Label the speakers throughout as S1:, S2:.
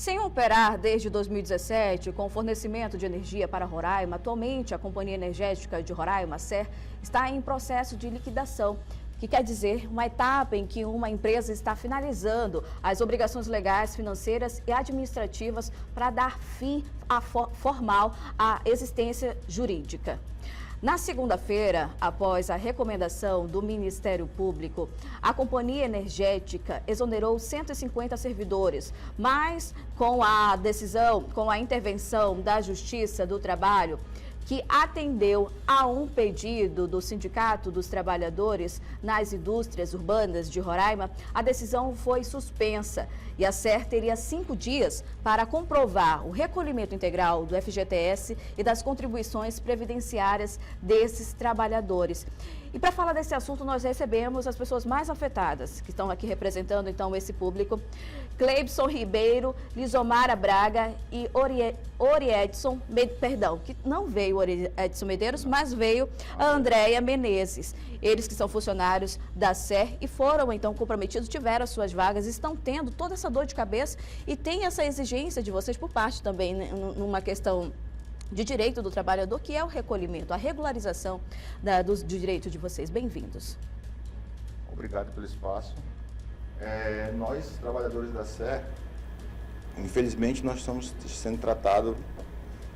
S1: Sem operar desde 2017 com o fornecimento de energia para Roraima, atualmente a Companhia Energética de Roraima, SER, está em processo de liquidação, que quer dizer uma etapa em que uma empresa está finalizando as obrigações legais, financeiras e administrativas para dar fim formal à existência jurídica. Na segunda-feira, após a recomendação do Ministério Público, a Companhia Energética exonerou 150 servidores, mas com a decisão, com a intervenção da Justiça do Trabalho, que atendeu a um pedido do Sindicato dos Trabalhadores nas Indústrias Urbanas de Roraima, a decisão foi suspensa e a SER teria 5 dias para comprovar o recolhimento integral do FGTS e das contribuições previdenciárias desses trabalhadores. E para falar desse assunto, nós recebemos as pessoas mais afetadas, que estão aqui representando então esse público. Cleibson Ribeiro, Lisomara Braga e Oriedson, que não veio Oriedson Medeiros, mas veio a Andréia Menezes. Eles que são funcionários da SER e foram então comprometidos, tiveram as suas vagas, estão tendo toda essa dor de cabeça e tem essa exigência de vocês por parte também, né, numa questão de direito do trabalhador, que é o recolhimento, a regularização do direito de vocês. Bem-vindos.
S2: Obrigado pelo espaço. Nós, trabalhadores da SER, infelizmente nós estamos sendo tratados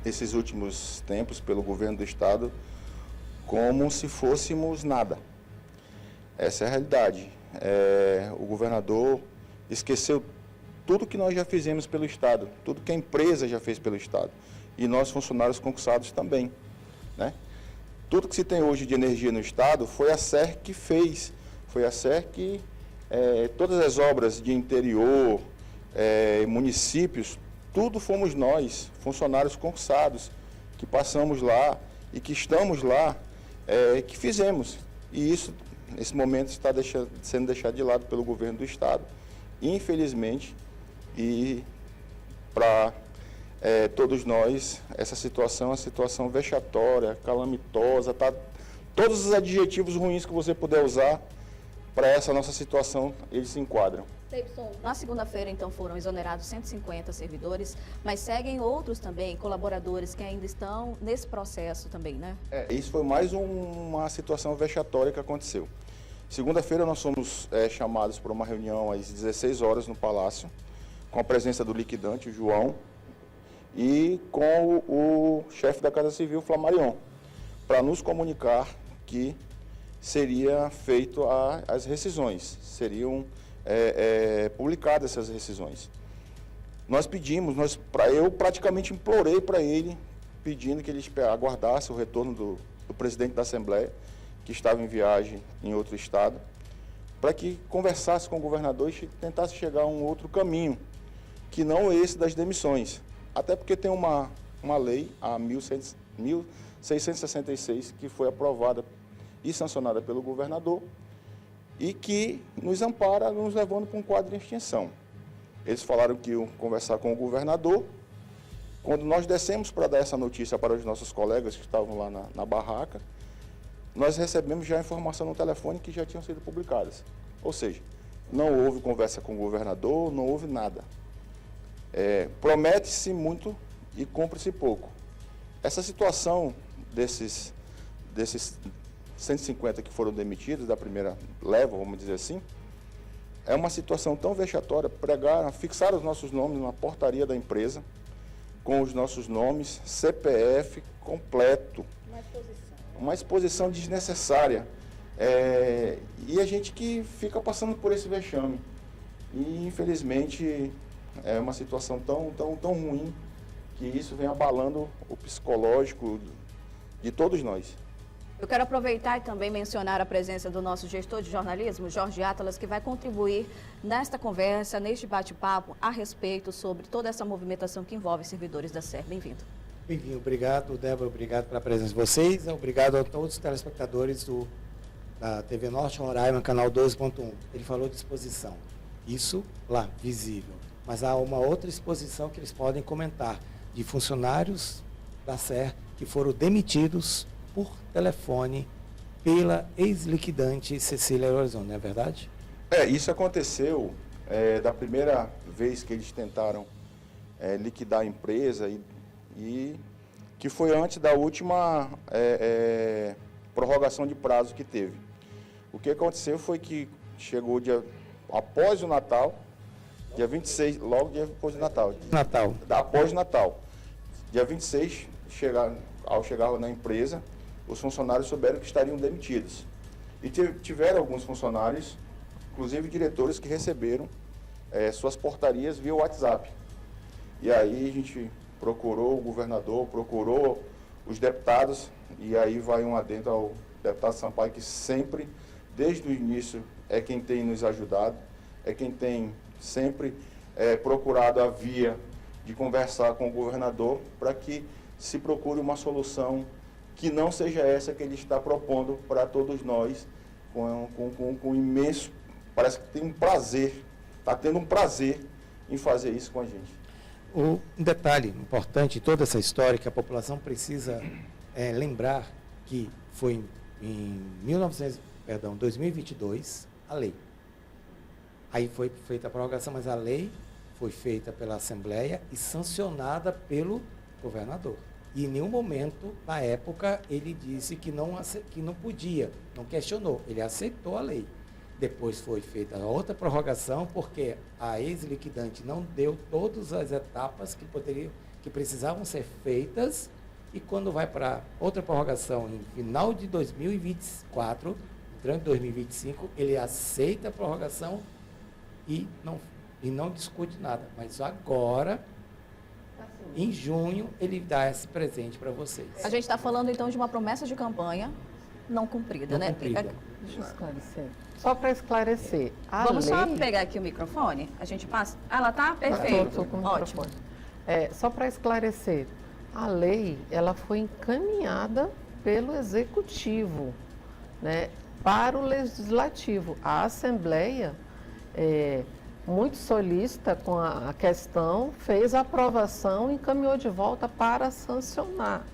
S2: nesses últimos tempos pelo governo do estado como se fôssemos nada. Essa é a realidade. O governador esqueceu tudo que nós já fizemos pelo estado, tudo que a empresa já fez pelo estado. E nós, funcionários concursados, também, né? Tudo que se tem hoje de energia no estado foi a SER que fez. Foi a SER que, todas as obras de interior, municípios, tudo fomos nós, funcionários concursados, que passamos lá e que estamos lá, que fizemos. E isso, nesse momento, está sendo deixado de lado pelo governo do estado, infelizmente, e para todos nós, essa situação é uma situação vexatória, calamitosa, tá? Todos os adjetivos ruins que você puder usar para essa nossa situação, eles se enquadram.
S1: Na segunda-feira, então, foram exonerados 150 servidores, mas seguem outros também, colaboradores que ainda estão nesse processo também, né?
S2: Isso foi mais uma situação vexatória que aconteceu. Segunda-feira nós fomos chamados para uma reunião às 16 horas no Palácio, com a presença do liquidante, o João, e com o chefe da Casa Civil, Flamarion, para nos comunicar que seria feito as rescisões, seriam publicadas essas rescisões. Nós pedimos, eu praticamente implorei para ele, pedindo que ele aguardasse o retorno do presidente da Assembleia, que estava em viagem em outro estado, para que conversasse com o governador e tentasse chegar a um outro caminho, que não esse das demissões. Até porque tem uma lei, a 1666, que foi aprovada e sancionada pelo governador e que nos ampara, nos levando para um quadro de extinção. Eles falaram que iam conversar com o governador. Quando nós descemos para dar essa notícia para os nossos colegas que estavam lá na barraca, nós recebemos já a informação no telefone que já tinham sido publicadas. Ou seja, não houve conversa com o governador, não houve nada. Promete-se muito e cumpre-se pouco. Essa situação desses 150 que foram demitidos da primeira leva, vamos dizer assim, é uma situação tão vexatória. Fixaram os nossos nomes numa portaria da empresa, com os nossos nomes, CPF completo. Uma exposição desnecessária. E a gente que fica passando por esse vexame. E, infelizmente, é uma situação tão ruim que isso vem abalando o psicológico de todos nós.
S1: Eu quero aproveitar e também mencionar a presença do nosso gestor de jornalismo, Jorge Atlas, que vai contribuir nesta conversa, neste bate-papo, a respeito sobre toda essa movimentação que envolve servidores da SER. Bem-vindo.
S3: Bem-vindo. Obrigado, Débora. Obrigado pela presença de vocês. Obrigado a todos os telespectadores da TV Norte Roraima, canal 12.1. Ele falou de exposição. Isso lá, visível. Mas há uma outra exposição que eles podem comentar, de funcionários da SER que foram demitidos por telefone pela ex-liquidante Cecília Lorenzon, não é verdade?
S2: Isso aconteceu da primeira vez que eles tentaram liquidar a empresa e que foi antes da última prorrogação de prazo que teve. O que aconteceu foi que chegou após o Natal, dia 26, logo depois do Natal. Após o Natal. Dia 26, ao chegar na empresa, os funcionários souberam que estariam demitidos. E tiveram alguns funcionários, inclusive diretores, que receberam suas portarias via WhatsApp. E aí a gente procurou o governador, procurou os deputados, e aí vai um adendo ao deputado Sampaio, que sempre, desde o início, é quem tem nos ajudado, é quem tem sempre procurado a via de conversar com o governador para que se procure uma solução que não seja essa que ele está propondo para todos nós, com imenso, parece que tem um prazer, está tendo um prazer em fazer isso com a gente.
S3: Um detalhe importante em toda essa história que a população precisa lembrar que foi em 2022 a lei. Aí foi feita a prorrogação, mas a lei foi feita pela Assembleia e sancionada pelo governador. E em nenhum momento, na época, ele disse que não podia, não questionou, ele aceitou a lei. Depois foi feita outra prorrogação, porque a ex-liquidante não deu todas as etapas que precisavam ser feitas, e quando vai para outra prorrogação em final de 2024, entrando em 2025, ele aceita a prorrogação e não discute nada. Mas agora, em junho, ele dá esse presente para vocês.
S1: A gente está falando, então, de uma promessa de campanha não cumprida, né?
S3: Cumprida.
S4: Deixa eu esclarecer. Só para esclarecer,
S1: Vamos só pegar aqui o microfone, a gente passa. Ah, ela está? Perfeito.
S4: Estou com o
S1: Ótimo.
S4: microfone. Só para esclarecer, a lei ela foi encaminhada pelo Executivo, né, para o Legislativo. A Assembleia, muito solícita com a questão, fez a aprovação e encaminhou de volta para sancionar.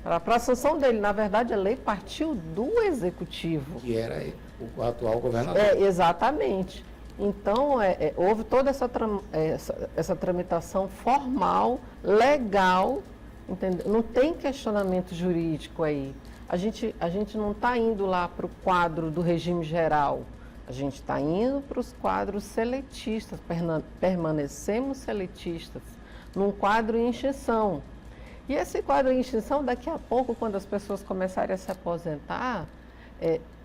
S4: Para a sanção dele, na verdade, a lei partiu do Executivo.
S3: Que era o atual governador.
S4: Exatamente. Então, houve toda essa tramitação formal, legal, entendeu? Não tem questionamento jurídico aí. A gente não está indo lá para o quadro do regime geral, a gente está indo para os quadros seletistas, permanecemos seletistas, num quadro em extinção. E esse quadro em extinção, daqui a pouco, quando as pessoas começarem a se aposentar,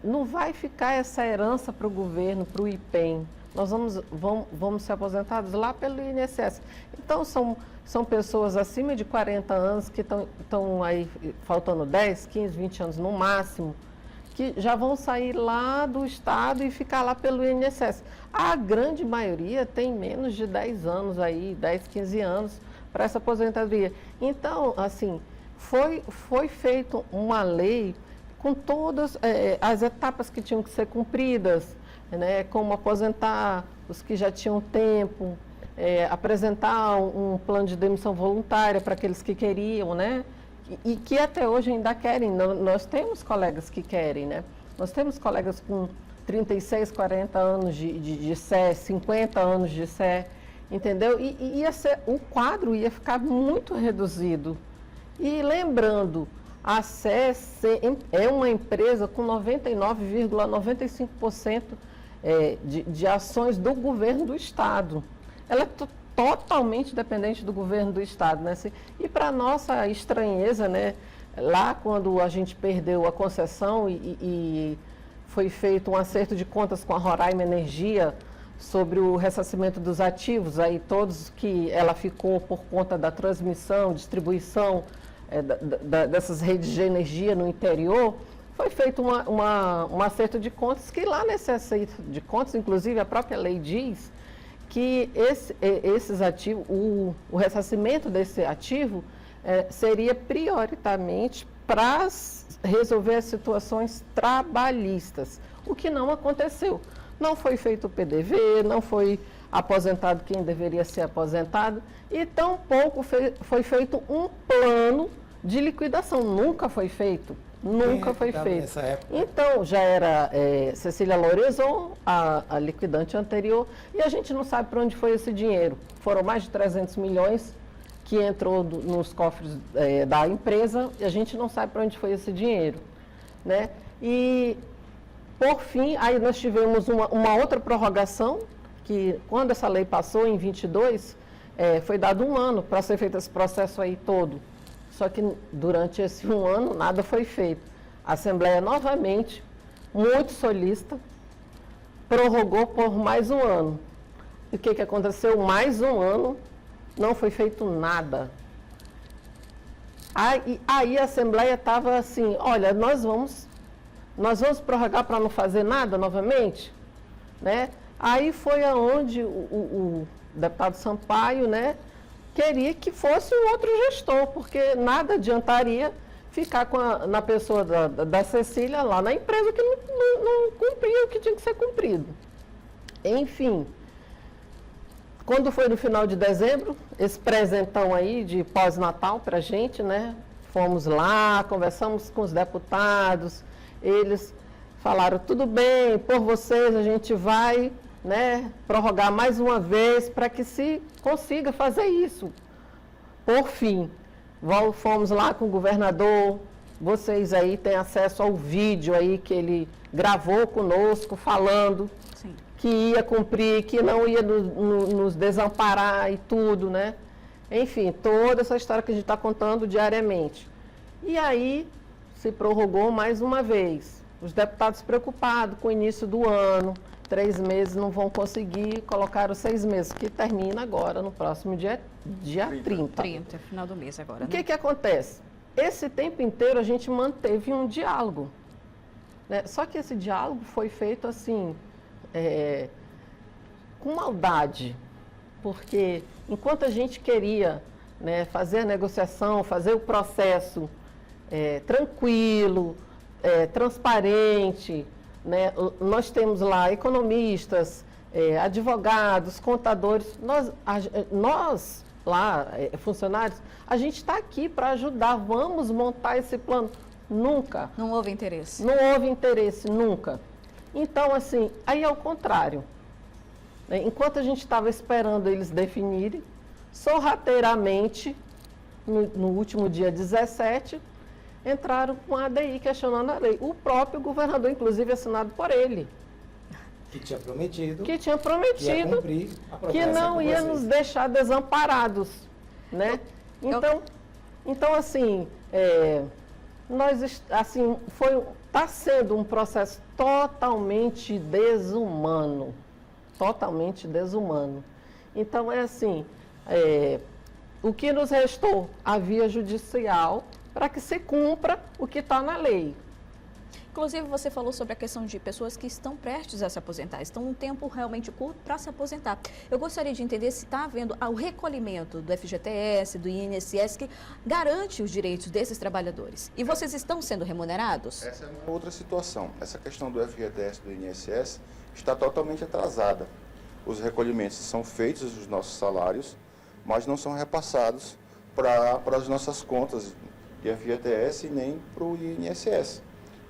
S4: não vai ficar essa herança para o governo, para o IPEM. Nós vamos ser aposentados lá pelo INSS. Então, são pessoas acima de 40 anos que estão aí faltando 10, 15, 20 anos no máximo, que já vão sair lá do Estado e ficar lá pelo INSS. A grande maioria tem menos de 10 anos aí, 10, 15 anos para essa aposentadoria. Então, assim, foi feita uma lei com todas as etapas que tinham que ser cumpridas, né, como aposentar os que já tinham tempo, apresentar um plano de demissão voluntária para aqueles que queriam, né, e que até hoje ainda querem. Nós temos colegas que querem, né, nós temos colegas com 36, 40 anos de SE, 50 anos de SE, entendeu? E o quadro ia ficar muito reduzido. E lembrando, a SE é uma empresa com 99,95% de ações do governo do Estado. Ela é totalmente dependente do governo do Estado, né? E para nossa estranheza, né, lá quando a gente perdeu a concessão e foi feito um acerto de contas com a Roraima Energia sobre o ressarcimento dos ativos, aí todos que ela ficou por conta da transmissão, distribuição dessas redes de energia no interior, foi feito um acerto de contas que lá nesse acerto de contas, inclusive a própria lei diz que esses ativos, o ressarcimento desse ativo seria prioritariamente para resolver as situações trabalhistas, o que não aconteceu. Não foi feito o PDV, não foi aposentado quem deveria ser aposentado e tampouco foi feito um plano de liquidação. Nunca foi feito. Nunca foi
S3: estava
S4: feito.
S3: nessa época?
S4: Então, já era Cecília Lorizon, a liquidante anterior, e a gente não sabe para onde foi esse dinheiro. Foram mais de 300 milhões que entrou nos cofres da empresa, e a gente não sabe para onde foi esse dinheiro, né? E, por fim, aí nós tivemos uma outra prorrogação, que quando essa lei passou, em 22, foi dado 1 ano para ser feito esse processo aí todo. Só que durante esse 1 ano, nada foi feito. A Assembleia, novamente, muito solícita, prorrogou por mais 1 ano. E o que aconteceu? Mais 1 ano, não foi feito nada. Aí a Assembleia estava assim, olha, nós vamos prorrogar para não fazer nada novamente, né? Aí foi aonde o deputado Sampaio, né, queria que fosse um outro gestor, porque nada adiantaria ficar na pessoa da Cecília lá na empresa que não cumpria o que tinha que ser cumprido. Enfim, quando foi no final de dezembro, esse presentão aí de pós-natal para a gente, né, fomos lá, conversamos com os deputados, eles falaram, tudo bem, por vocês a gente vai, né, prorrogar mais uma vez para que se consiga fazer isso. Por fim, fomos lá com o governador, vocês aí têm acesso ao vídeo aí que ele gravou conosco, falando
S1: Sim.
S4: que ia cumprir, que não ia nos desamparar e tudo, né? Enfim, toda essa história que a gente está contando diariamente. E aí se prorrogou mais uma vez. Os deputados preocupados com o início do ano, 3 meses não vão conseguir, colocaram 6 meses, que termina agora, no próximo dia 30.
S1: 30, final do mês agora.
S4: O que acontece? Esse tempo inteiro a gente manteve um diálogo, né? Só que esse diálogo foi feito assim, com maldade, porque enquanto a gente queria, né, fazer a negociação, fazer o processo tranquilo, transparente, né? Nós temos lá economistas, advogados, contadores, nós lá, funcionários, a gente está aqui para ajudar, vamos montar esse plano. Nunca.
S1: Não houve interesse.
S4: Não houve interesse, nunca. Então, assim, aí é o contrário. Né? Enquanto a gente estava esperando eles definirem, sorrateiramente, no último dia 17, entraram com a ADI questionando a lei. O próprio governador, inclusive, assinado por ele.
S3: Que tinha prometido.
S4: Que tinha
S3: ia
S4: prometido
S3: cumprir a
S4: que
S3: promessa
S4: não
S3: com
S4: ia
S3: vocês.
S4: nos deixar desamparados, né? Então assim, está sendo um processo totalmente desumano, Então o que nos restou? A via judicial para que se cumpra o que está na lei.
S1: Inclusive, você falou sobre a questão de pessoas que estão prestes a se aposentar, estão um tempo realmente curto para se aposentar. Eu gostaria de entender se está havendo o recolhimento do FGTS, do INSS, que garante os direitos desses trabalhadores. E vocês estão sendo remunerados?
S2: Essa é uma outra situação. Essa questão do FGTS, do INSS, está totalmente atrasada. Os recolhimentos são feitos dos nossos salários, mas não são repassados para as nossas contas de FGTS e nem para o INSS,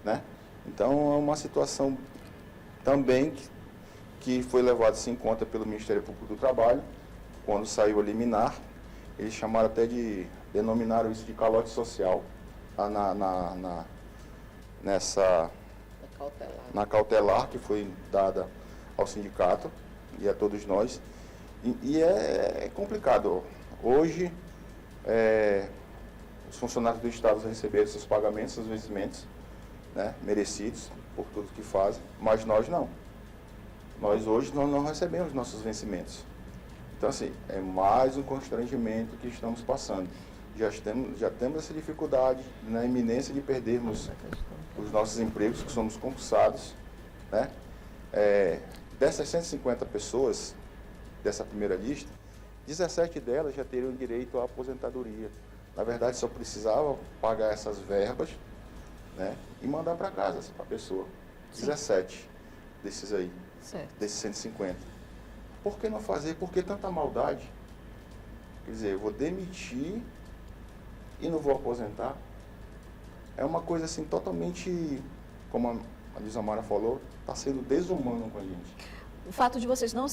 S2: né? Então, é uma situação também que foi levada em conta pelo Ministério Público do Trabalho, quando saiu a liminar. Eles chamaram até denominaram isso de calote social na cautelar que foi dada ao sindicato e a todos nós. E é complicado. Hoje, os funcionários do Estado receberam seus pagamentos, seus vencimentos, né, merecidos por tudo que fazem, mas nós não. Nós hoje não recebemos nossos vencimentos. Então, assim, é mais um constrangimento que estamos passando. Já temos essa dificuldade na iminência de perdermos os nossos empregos, que somos concursados, né? Dessas 150 pessoas dessa primeira lista, 17 delas já teriam direito à aposentadoria. Na verdade, só precisava pagar essas verbas, né, e mandar para casa para a pessoa. Sim. 17 desses aí,
S1: certo.
S2: Desses 150. Por que não fazer? Por que tanta maldade? Quer dizer, eu vou demitir e não vou aposentar? é uma coisa assim totalmente, como a Lisamara falou, está sendo desumano com a gente.
S1: O fato de vocês não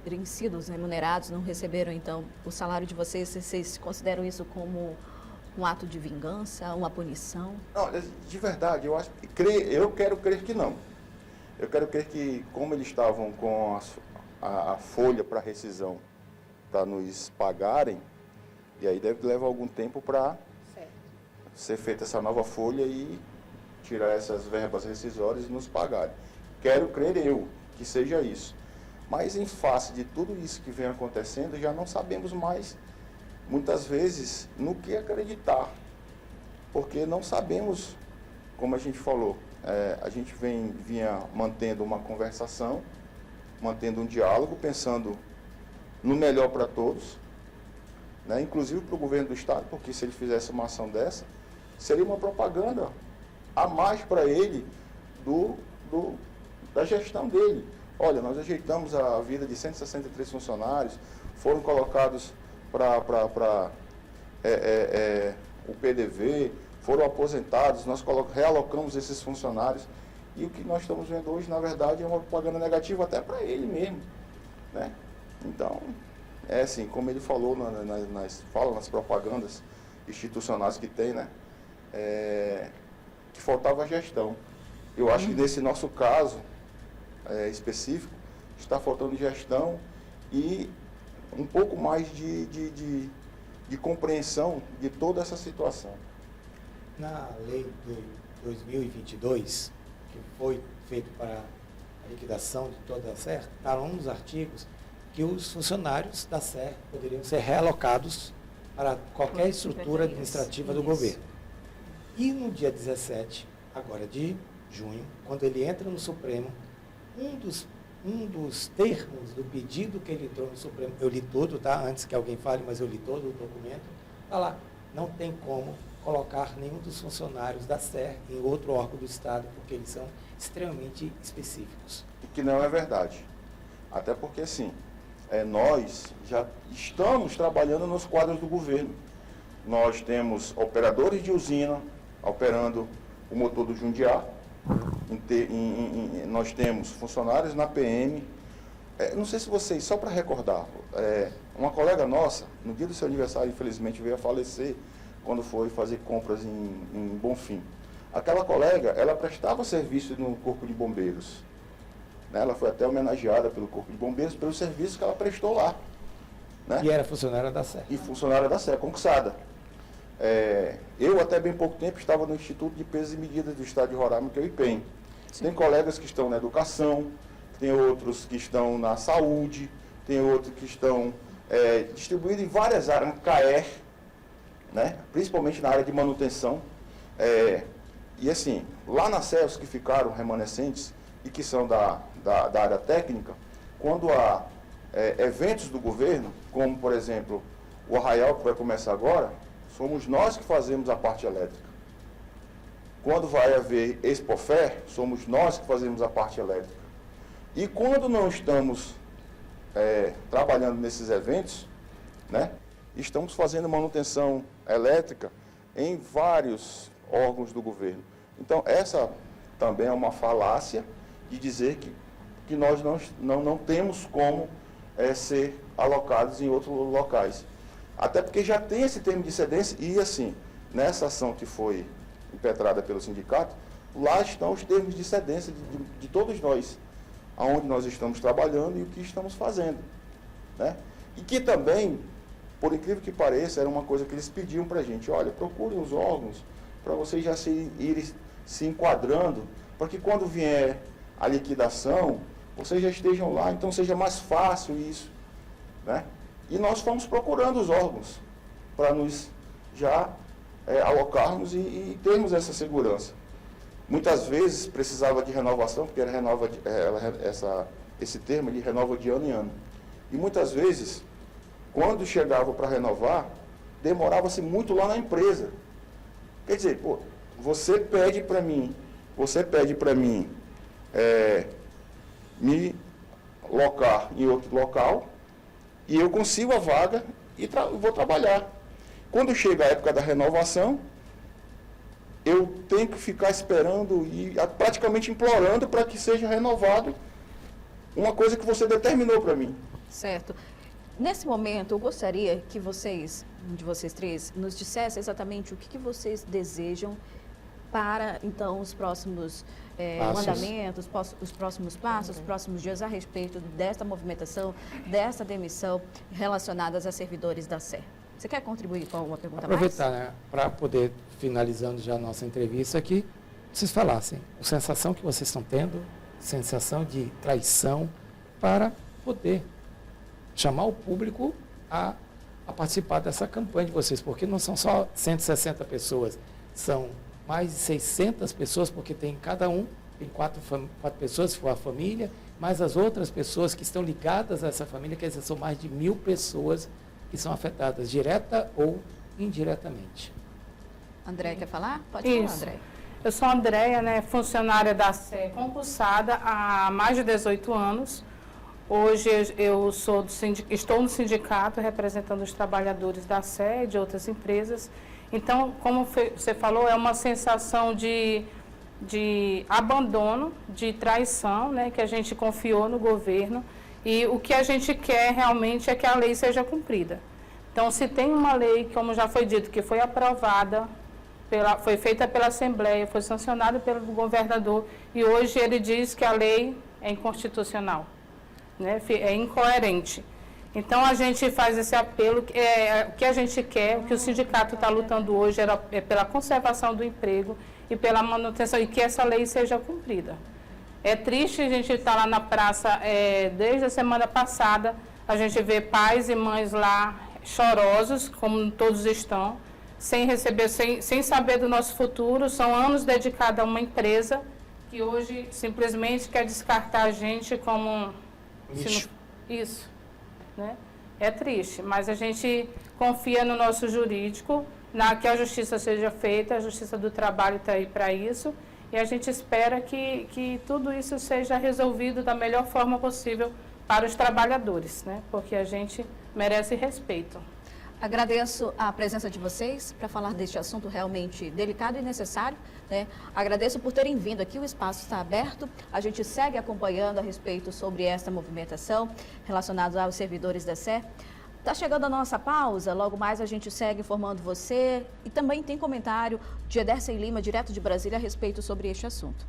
S1: terem sido remunerados, não receberam, então, o salário de vocês consideram isso como um ato de vingança, uma punição?
S2: Não, de verdade, eu quero crer que não. Eu quero crer que, como eles estavam com a folha para rescisão para nos pagarem, e aí deve levar algum tempo para ser feita essa nova folha e tirar essas verbas rescisórias e nos pagarem. Quero crer eu que seja isso. Mas em face de tudo isso que vem acontecendo, já não sabemos mais, muitas vezes, no que acreditar. Porque não sabemos, como a gente falou, a gente vinha mantendo uma conversação, mantendo um diálogo, pensando no melhor para todos, né? Inclusive para o governo do Estado, porque se ele fizesse uma ação dessa, seria uma propaganda a mais para ele da gestão dele. Olha, nós ajeitamos a vida de 163 funcionários, foram colocados para o PDV, foram aposentados, nós realocamos esses funcionários. E o que nós estamos vendo hoje, na verdade, é uma propaganda negativa até para ele mesmo, né? Então, é assim, como ele falou nas propagandas institucionais que tem, né? Que faltava gestão. Eu acho que nesse nosso caso específico, está faltando gestão e um pouco mais de compreensão de toda essa situação.
S3: Na lei de 2022, que foi feito para a liquidação de toda a SER, está um dos artigos que os funcionários da SER poderiam ser realocados para qualquer estrutura administrativa do governo. E no dia 17, agora de junho, quando ele entra no Supremo, um dos termos do pedido que ele entrou no Supremo, eu li tudo, tá? Antes que alguém fale, mas eu li todo o documento, está lá, não tem como colocar nenhum dos funcionários da SER em outro órgão do Estado, porque eles são extremamente específicos.
S2: E que não é verdade. Até porque, assim, nós já estamos trabalhando nos quadros do governo. Nós temos operadores de usina operando o motor do Jundiá, nós temos funcionários na PM. Não sei se vocês, só para recordar, uma colega nossa, no dia do seu aniversário, infelizmente veio a falecer, quando foi fazer compras em Bonfim. Aquela colega, ela prestava serviço no Corpo de Bombeiros. Né? Ela foi até homenageada pelo Corpo de Bombeiros pelo serviço que ela prestou lá. Né?
S3: E era funcionária da SER.
S2: E funcionária da SER, concursada. Eu, até bem pouco tempo, estava no Instituto de Pesos e Medidas do Estado de Roraima, que é o IPEM. Sim. Tem colegas que estão na educação, tem outros que estão na saúde, tem outros que estão distribuídos em várias áreas, no CAER, né? Principalmente na área de manutenção. E assim, lá na SER, os que ficaram remanescentes e que são da área técnica, quando há eventos do governo, como, por exemplo, o Arraial, que vai começar agora, somos nós que fazemos a parte elétrica. Quando vai haver Expofer, somos nós que fazemos a parte elétrica. E quando não estamos trabalhando nesses eventos, né, estamos fazendo manutenção elétrica em vários órgãos do governo. Então, essa também é uma falácia de dizer que nós não temos como ser alocados em outros locais. Até porque já tem esse termo de cedência e, assim, nessa ação que foi impetrada pelo sindicato, lá estão os termos de cedência de todos nós, aonde nós estamos trabalhando e o que estamos fazendo. Né? E que também, por incrível que pareça, era uma coisa que eles pediam para a gente, olha, procurem os órgãos para vocês já irem se enquadrando, para que quando vier a liquidação, vocês já estejam lá, então seja mais fácil isso. Né? E nós fomos procurando os órgãos para nos já alocarmos e termos essa segurança. Muitas vezes precisava de renovação, porque esse termo ele renova de ano em ano. E muitas vezes, quando chegava para renovar, demorava-se muito lá na empresa. Quer dizer, você pede para mim me locar em outro local, e eu consigo a vaga e vou trabalhar. Quando chega a época da renovação, eu tenho que ficar esperando e praticamente implorando para que seja renovado uma coisa que você determinou para mim.
S1: Certo. Nesse momento, eu gostaria que vocês, de vocês três, nos dissessem exatamente o que vocês desejam para, então, os próximos mandamentos, os próximos passos, os próximos dias a respeito desta movimentação, desta demissão relacionadas a servidores da SER. Você quer contribuir com alguma pergunta mais?
S3: Aproveitar, né, para poder, finalizando já a nossa entrevista aqui, vocês falassem a sensação que vocês estão tendo, sensação de traição, para poder chamar o público a participar dessa campanha de vocês, porque não são só 160 pessoas, são mais de 600 pessoas, porque tem cada um, tem quatro pessoas, se for a família, mais as outras pessoas que estão ligadas a essa família, quer dizer, são mais de 1.000 pessoas que são afetadas, direta ou indiretamente.
S1: André, quer falar? Pode
S5: Isso.
S1: falar, André.
S5: Eu sou a Andréia, né, funcionária da SER, concursada há mais de 18 anos. Hoje eu estou no sindicato representando os trabalhadores da SER e de outras empresas. Então, como você falou, é uma sensação de abandono, de traição, né, que a gente confiou no governo. E o que a gente quer realmente é que a lei seja cumprida. Então, se tem uma lei, como já foi dito, que foi aprovada, foi feita pela Assembleia, foi sancionada pelo governador, e hoje ele diz que a lei é inconstitucional, né, é incoerente. Então, a gente faz esse apelo, o que a gente quer, o que o sindicato está lutando hoje é pela conservação do emprego e pela manutenção, e que essa lei seja cumprida. É triste a gente estar lá na praça, desde a semana passada, a gente vê pais e mães lá chorosos, como todos estão, sem receber, sem saber do nosso futuro. São anos dedicados a uma empresa que hoje simplesmente quer descartar a gente como...
S3: Lixo.
S5: Isso, né? É triste, mas a gente confia no nosso jurídico, que a justiça seja feita, a Justiça do Trabalho está aí para isso, e a gente espera que tudo isso seja resolvido da melhor forma possível para os trabalhadores, né? Porque a gente merece respeito.
S1: Agradeço a presença de vocês para falar deste assunto realmente delicado e necessário, né? Agradeço por terem vindo aqui, o espaço está aberto. A gente segue acompanhando a respeito sobre esta movimentação relacionada aos servidores da SER. Está chegando a nossa pausa, logo mais a gente segue informando você. E também tem comentário de Ederson Lima, direto de Brasília, a respeito sobre este assunto.